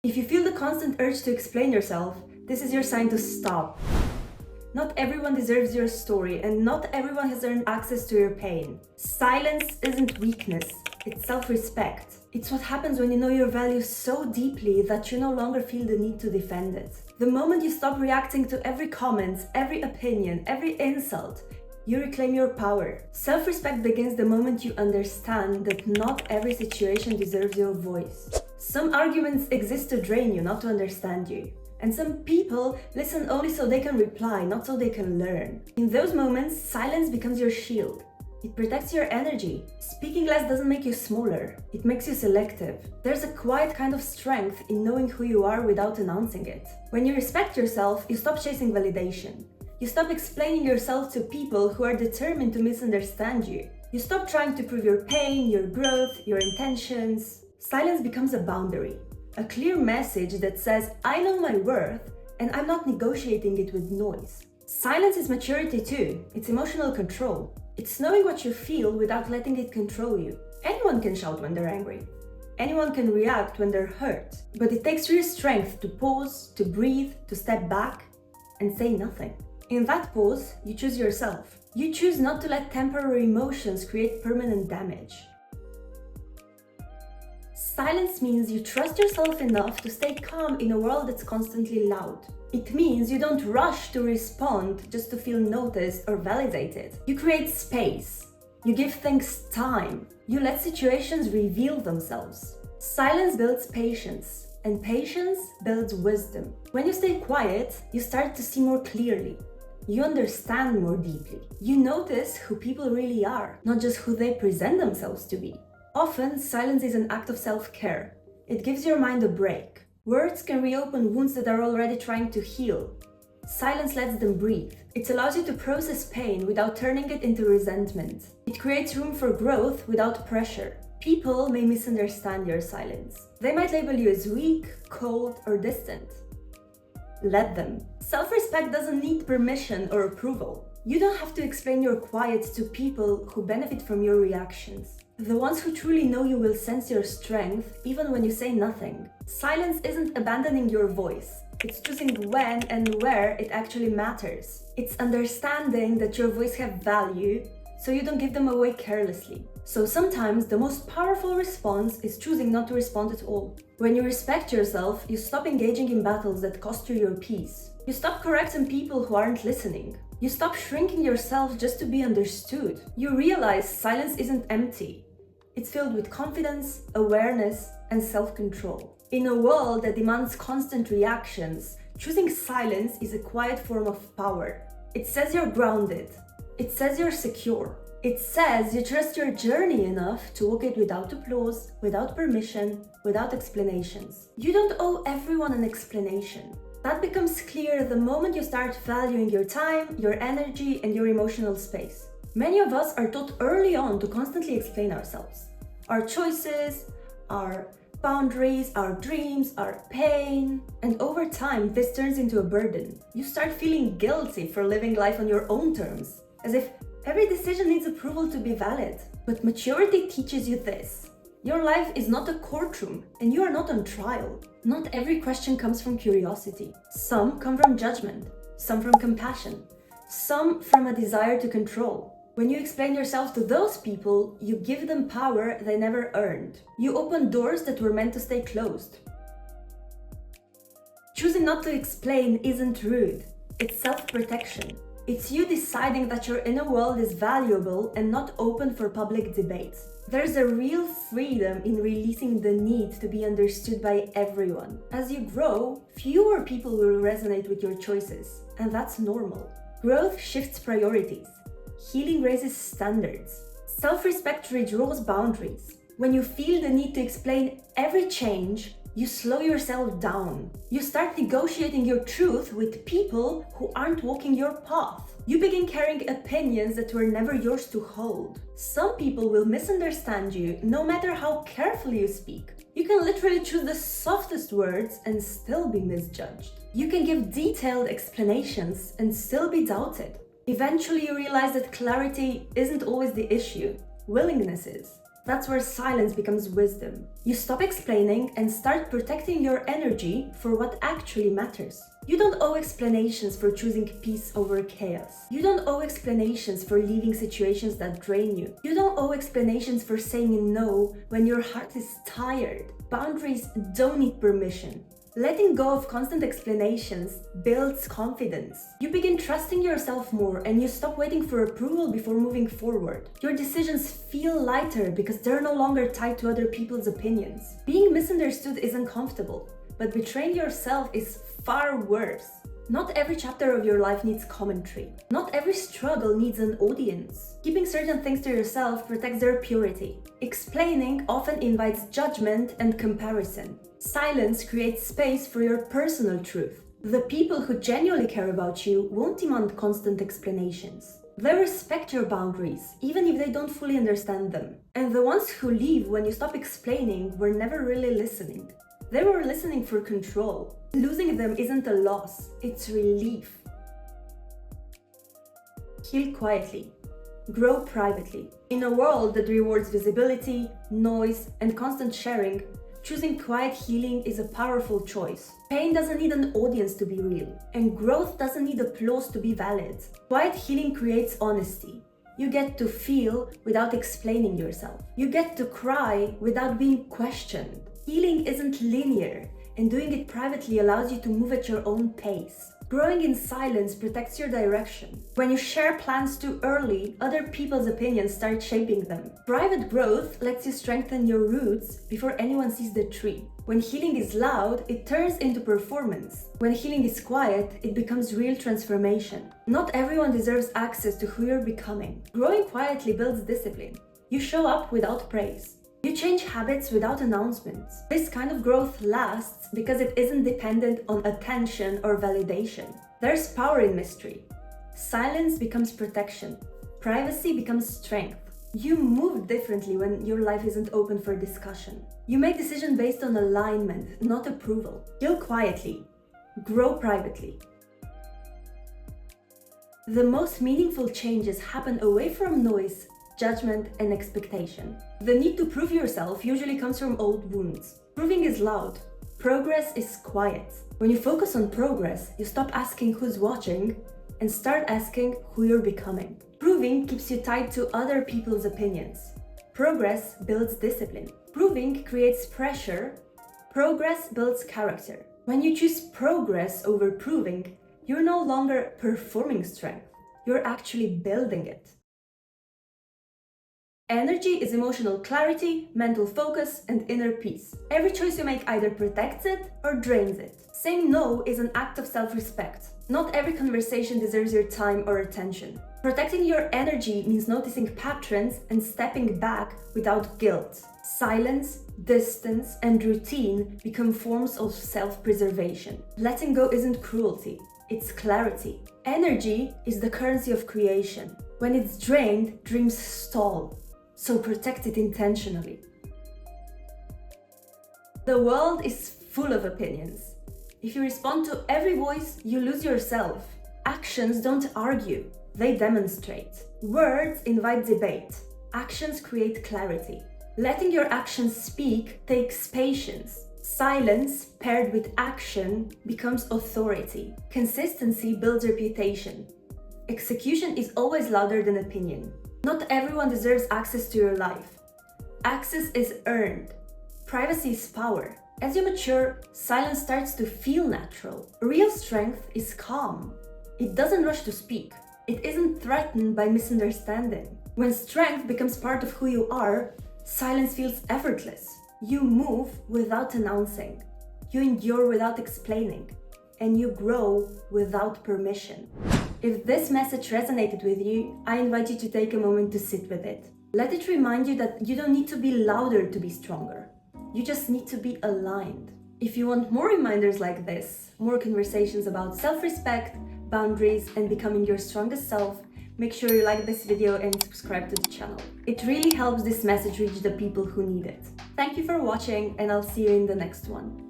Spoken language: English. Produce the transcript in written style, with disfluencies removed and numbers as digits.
If you feel the constant urge to explain yourself, this is your sign to stop. Not everyone deserves your story, and not everyone has earned access to your pain. Silence isn't weakness, it's self-respect. It's what happens when you know your value so deeply that you no longer feel the need to defend it. The moment you stop reacting to every comment, every opinion, every insult, you reclaim your power. Self-respect begins the moment you understand that not every situation deserves your voice. Some arguments exist to drain you, not to understand you. And some people listen only so they can reply, not so they can learn. In those moments, silence becomes your shield. It protects your energy. Speaking less doesn't make you smaller, it makes you selective. There's a quiet kind of strength in knowing who you are without announcing it. When you respect yourself, you stop chasing validation. You stop explaining yourself to people who are determined to misunderstand you. You stop trying to prove your pain, your growth, your intentions. Silence becomes a boundary. A clear message that says, I know my worth and I'm not negotiating it with noise. Silence is maturity too. It's emotional control. It's knowing what you feel without letting it control you. Anyone can shout when they're angry. Anyone can react when they're hurt. But it takes real strength to pause, to breathe, to step back and say nothing. In that pause, you choose yourself. You choose not to let temporary emotions create permanent damage. Silence means you trust yourself enough to stay calm in a world that's constantly loud. It means you don't rush to respond just to feel noticed or validated. You create space. You give things time. You let situations reveal themselves. Silence builds patience, and patience builds wisdom. When you stay quiet, you start to see more clearly. You understand more deeply. You notice who people really are, not just who they present themselves to be. Often, silence is an act of self-care. It gives your mind a break. Words can reopen wounds that are already trying to heal. Silence lets them breathe. It allows you to process pain without turning it into resentment. It creates room for growth without pressure. People may misunderstand your silence. They might label you as weak, cold, or distant. Let them. Self-respect doesn't need permission or approval. You don't have to explain your quiet to people who benefit from your reactions. The ones who truly know you will sense your strength even when you say nothing. Silence isn't abandoning your voice. It's choosing when and where it actually matters. It's understanding that your voice has value, so you don't give them away carelessly. So sometimes the most powerful response is choosing not to respond at all. When you respect yourself, you stop engaging in battles that cost you your peace. You stop correcting people who aren't listening. You stop shrinking yourself just to be understood. You realize silence isn't empty. It's filled with confidence, awareness, and self-control. In a world that demands constant reactions, choosing silence is a quiet form of power. It says you're grounded. It says you're secure. It says you trust your journey enough to walk it without applause, without permission, without explanations. You don't owe everyone an explanation. That becomes clear the moment you start valuing your time, your energy, and your emotional space. Many of us are taught early on to constantly explain ourselves. Our choices, our boundaries, our dreams, our pain. And over time, this turns into a burden. You start feeling guilty for living life on your own terms, as if every decision needs approval to be valid. But maturity teaches you this. Your life is not a courtroom, and you are not on trial. Not every question comes from curiosity. Some come from judgment, some from compassion, some from a desire to control. When you explain yourself to those people, you give them power they never earned. You open doors that were meant to stay closed. Choosing not to explain isn't rude. It's self-protection. It's you deciding that your inner world is valuable and not open for public debate. There's a real freedom in releasing the need to be understood by everyone. As you grow, fewer people will resonate with your choices, and that's normal. Growth shifts priorities. Healing raises standards. Self-respect redraws boundaries. When you feel the need to explain every change, you slow yourself down. You start negotiating your truth with people who aren't walking your path. You begin carrying opinions that were never yours to hold. Some people will misunderstand you no matter how carefully you speak. You can literally choose the softest words and still be misjudged. You can give detailed explanations and still be doubted. Eventually, you realize that clarity isn't always the issue. Willingness is. That's where silence becomes wisdom. You stop explaining and start protecting your energy for what actually matters. You don't owe explanations for choosing peace over chaos. You don't owe explanations for leaving situations that drain you. You don't owe explanations for saying no when your heart is tired. Boundaries don't need permission. Letting go of constant explanations builds confidence. You begin trusting yourself more and you stop waiting for approval before moving forward. Your decisions feel lighter because they're no longer tied to other people's opinions. Being misunderstood is uncomfortable, but betraying yourself is far worse. Not every chapter of your life needs commentary. Not every struggle needs an audience. Keeping certain things to yourself protects their purity. Explaining often invites judgment and comparison. Silence creates space for your personal truth. The people who genuinely care about you won't demand constant explanations. They respect your boundaries, even if they don't fully understand them. And the ones who leave when you stop explaining were never really listening. They were listening for control. Losing them isn't a loss, it's relief. Heal quietly. Grow privately. In a world that rewards visibility, noise, and constant sharing, choosing quiet healing is a powerful choice. Pain doesn't need an audience to be real, and growth doesn't need applause to be valid. Quiet healing creates honesty. You get to feel without explaining yourself. You get to cry without being questioned. Healing isn't linear, and doing it privately allows you to move at your own pace. Growing in silence protects your direction. When you share plans too early, other people's opinions start shaping them. Private growth lets you strengthen your roots before anyone sees the tree. When healing is loud, it turns into performance. When healing is quiet, it becomes real transformation. Not everyone deserves access to who you're becoming. Growing quietly builds discipline. You show up without praise. You change habits without announcements. This kind of growth lasts because it isn't dependent on attention or validation. There's power in mystery. Silence becomes protection. Privacy becomes strength. You move differently when your life isn't open for discussion. You make decisions based on alignment, not approval. Heal quietly. Grow privately. The most meaningful changes happen away from noise, judgment, and expectation. The need to prove yourself usually comes from old wounds. Proving is loud. Progress is quiet. When you focus on progress, you stop asking who's watching and start asking who you're becoming. Proving keeps you tied to other people's opinions. Progress builds discipline. Proving creates pressure. Progress builds character. When you choose progress over proving, you're no longer performing strength. You're actually building it. Energy is emotional clarity, mental focus, and inner peace. Every choice you make either protects it or drains it. Saying no is an act of self-respect. Not every conversation deserves your time or attention. Protecting your energy means noticing patterns and stepping back without guilt. Silence, distance, and routine become forms of self-preservation. Letting go isn't cruelty, it's clarity. Energy is the currency of creation. When it's drained, dreams stall. So protect it intentionally. The world is full of opinions. If you respond to every voice, you lose yourself. Actions don't argue, they demonstrate. Words invite debate. Actions create clarity. Letting your actions speak takes patience. Silence paired with action becomes authority. Consistency builds reputation. Execution is always louder than opinion. Not everyone deserves access to your life. Access is earned. Privacy is power. As you mature, silence starts to feel natural. Real strength is calm. It doesn't rush to speak. It isn't threatened by misunderstanding. When strength becomes part of who you are, silence feels effortless. You move without announcing. You endure without explaining. And you grow without permission. If this message resonated with you, I invite you to take a moment to sit with it. Let it remind you that you don't need to be louder to be stronger. You just need to be aligned. If you want more reminders like this, more conversations about self-respect, boundaries, and becoming your strongest self, make sure you like this video and subscribe to the channel. It really helps this message reach the people who need it. Thank you for watching, and I'll see you in the next one.